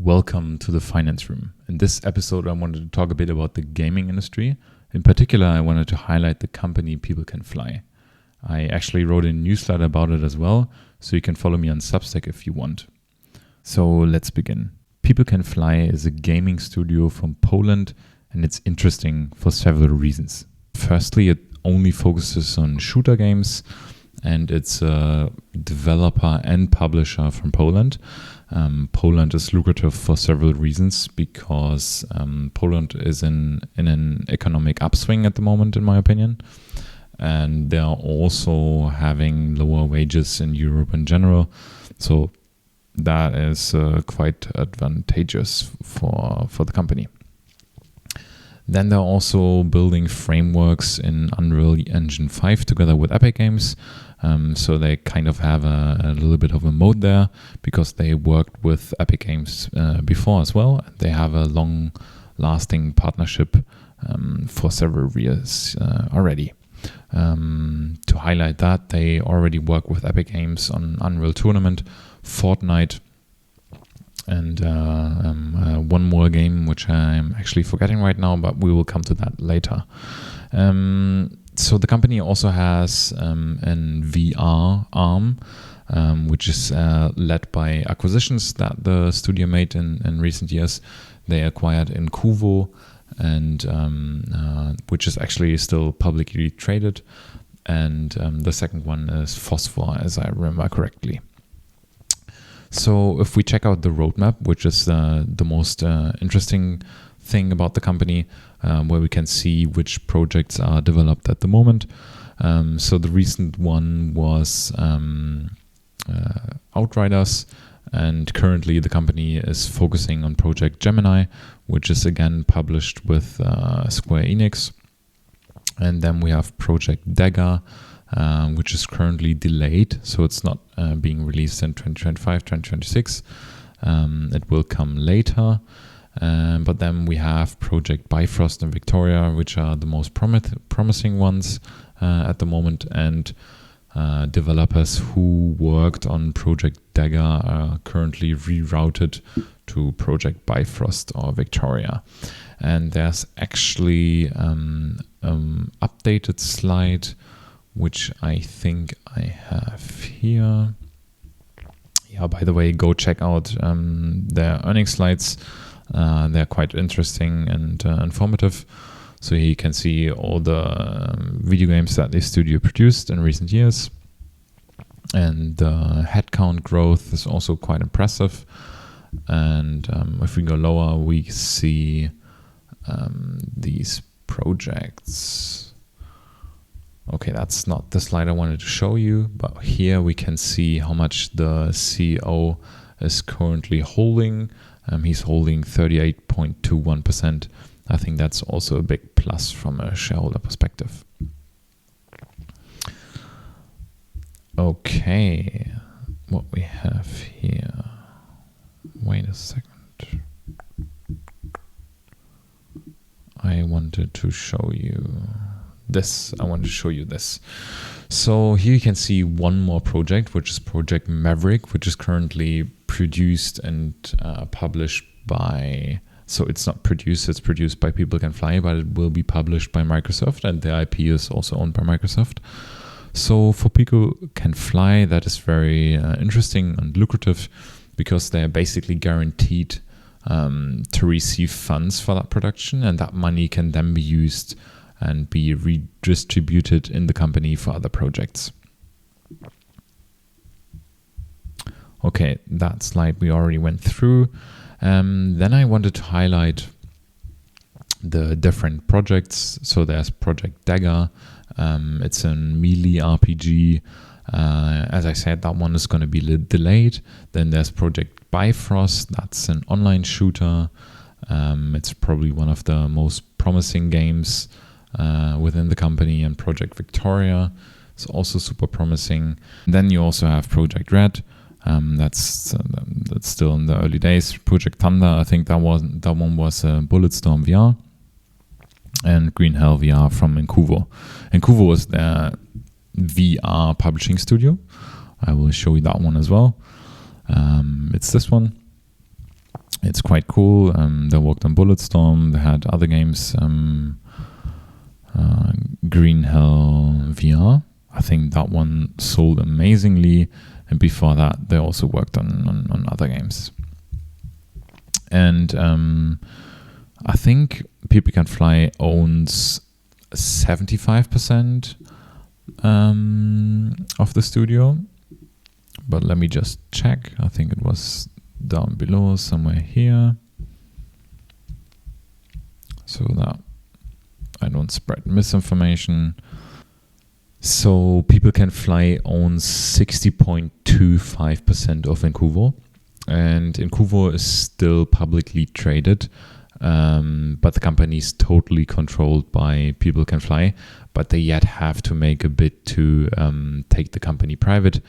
welcome to the Finance Room. In this episode, I wanted to talk a bit about the gaming industry. In particular, I wanted to highlight the company People Can Fly. I actually wrote a newsletter about it as well, so you can follow me on Substack if you want. So let's begin. People Can Fly is a gaming studio from Poland, and it's interesting for several reasons. Firstly, it only focuses on shooter games, and it's a developer and publisher from Poland. Poland is lucrative for several reasons because Poland is in an economic upswing at the moment, in my opinion. And they are also having lower wages in Europe in general. So that is quite advantageous for the company. Then they're also building frameworks in Unreal Engine 5 together with Epic Games. So they kind of have a little bit of a moat there because they worked with Epic Games before as well. They have a long-lasting partnership for several years already. To highlight that, they already work with Epic Games on Unreal Tournament, Fortnite, and one more game which I'm actually forgetting right now, but we will come to that later. So the company also has an VR arm, which is led by acquisitions that the studio made in recent years. They acquired Incuvo, and which is actually still publicly traded. And the second one is Phosphor, as I remember correctly. So if we check out the roadmap, which is the most interesting thing about the company, where we can see which projects are developed at the moment. So the recent one was Outriders, and currently the company is focusing on Project Gemini, which is again published with Square Enix. And then we have Project Dagger, which is currently delayed, so it's not being released in 2025, 2026. It will come later. But then we have Project Bifrost and Victoria, which are the most promising ones at the moment. And developers who worked on Project Dagger are currently rerouted to Project Bifrost or Victoria. And there's actually updated slide, which I think I have here. Yeah, by the way, go check out their earnings slides. They're quite interesting and informative. So here you can see all the video games that the studio produced in recent years. And the headcount growth is also quite impressive. And if we go lower, we see these projects. Okay, that's not the slide I wanted to show you, but here we can see how much the CEO is currently holding. He's holding 38.21%. I think that's also a big plus from a shareholder perspective. Okay, what we have here. Wait a second. I wanted to show you this. So here you can see one more project, which is Project Maverick, which is currently produced and published by, so it's not produced, it's produced by People Can Fly, but it will be published by Microsoft, and the IP is also owned by Microsoft. So for People Can Fly, that is very interesting and lucrative because they're basically guaranteed to receive funds for that production, and that money can then be used and be redistributed in the company for other projects. Okay, that slide we already went through. Then I wanted to highlight the different projects. So there's Project Dagger. It's a melee RPG. As I said, that one is going to be delayed. Then there's Project Bifrost. That's an online shooter. It's probably one of the most promising games within the company. And Project Victoria is also super promising. Then you also have Project Red. That's still in the early days. Project Thunder, I think that one was Bulletstorm VR, and Green Hell VR from Incuvo. Incuvo was their VR publishing studio. I will show you that one as well. It's this one. It's quite cool. They worked on Bulletstorm. They had other games, Green Hell VR. I think that one sold amazingly. And before that, they also worked on other games. And I think People Can Fly owns 75% of the studio. But let me just check. I think it was down below somewhere here, so that I don't spread misinformation. So People Can Fly owns 60.25% of Incuvo, and Incuvo is still publicly traded, but the company is totally controlled by People Can Fly, but they yet have to make a bid to take the company private.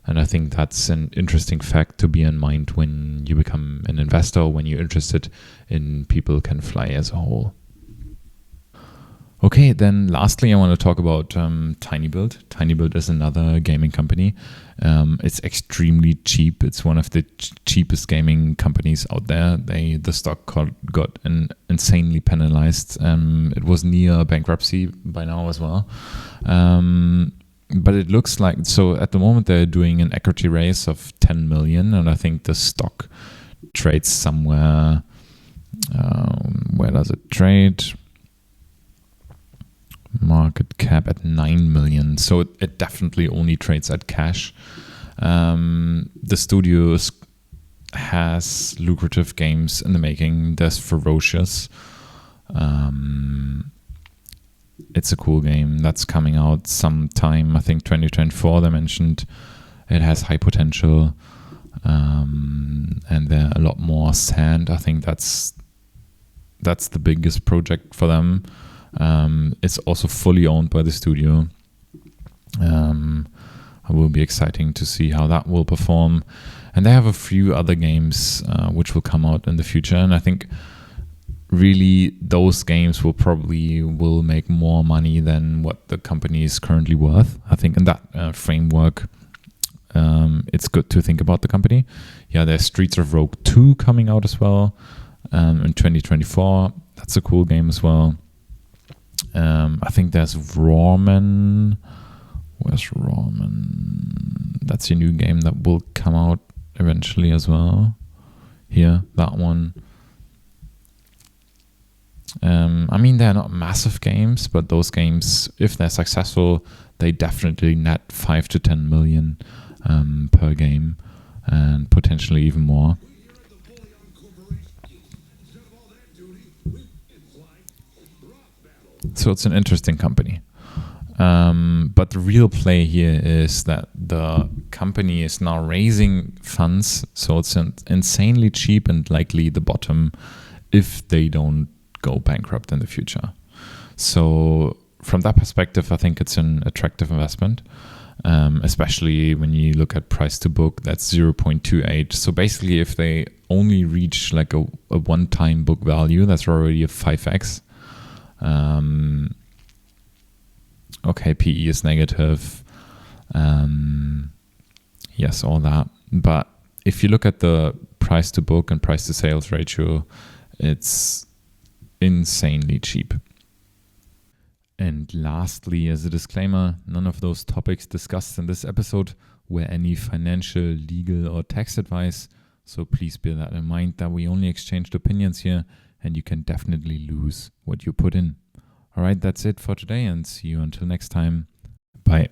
And I think that's an interesting fact to be in mind when you become an investor or when you're interested in People Can Fly as a whole. Okay, then lastly, I want to talk about TinyBuild. TinyBuild is another gaming company. It's extremely cheap. It's one of the cheapest gaming companies out there. The stock got insanely penalized. It was near bankruptcy by now as well. But it looks like, so at the moment they're doing an equity raise of 10 million, and I think the stock trades somewhere, where does it trade? Market cap at 9 million. So it definitely only trades at cash. The studio has lucrative games in the making. There's Ferocious. It's a cool game that's coming out sometime, I think 2024 they mentioned. It has high potential, and there are a lot more sand. I think that's the biggest project for them. It's also fully owned by the studio. It will be exciting to see how that will perform. And they have a few other games which will come out in the future, and I think really those games will make more money than what the company is currently worth. I think in that framework, it's good to think about the company. Yeah, there's Streets of Rogue 2 coming out as well in 2024. That's a cool game as well. I think there's Rawman. Where's Rawman? That's a new game that will come out eventually as well. Here, that one. I mean, they're not massive games, but those games, if they're successful, they definitely net 5 to 10 million per game, and potentially even more. So it's an interesting company. But the real play here is that the company is now raising funds, so it's insanely cheap and likely the bottom if they don't go bankrupt in the future. So from that perspective, I think it's an attractive investment, especially when you look at price to book, that's 0.28. So basically, if they only reach like a one-time book value, that's already a 5x. Okay, PE is negative. Yes, all that. But if you look at the price to book and price to sales ratio, it's insanely cheap. And lastly, as a disclaimer, none of those topics discussed in this episode were any financial, legal, or tax advice. So please bear that in mind that we only exchanged opinions here, and you can definitely lose what you put in. All right, that's it for today, and see you until next time. Bye.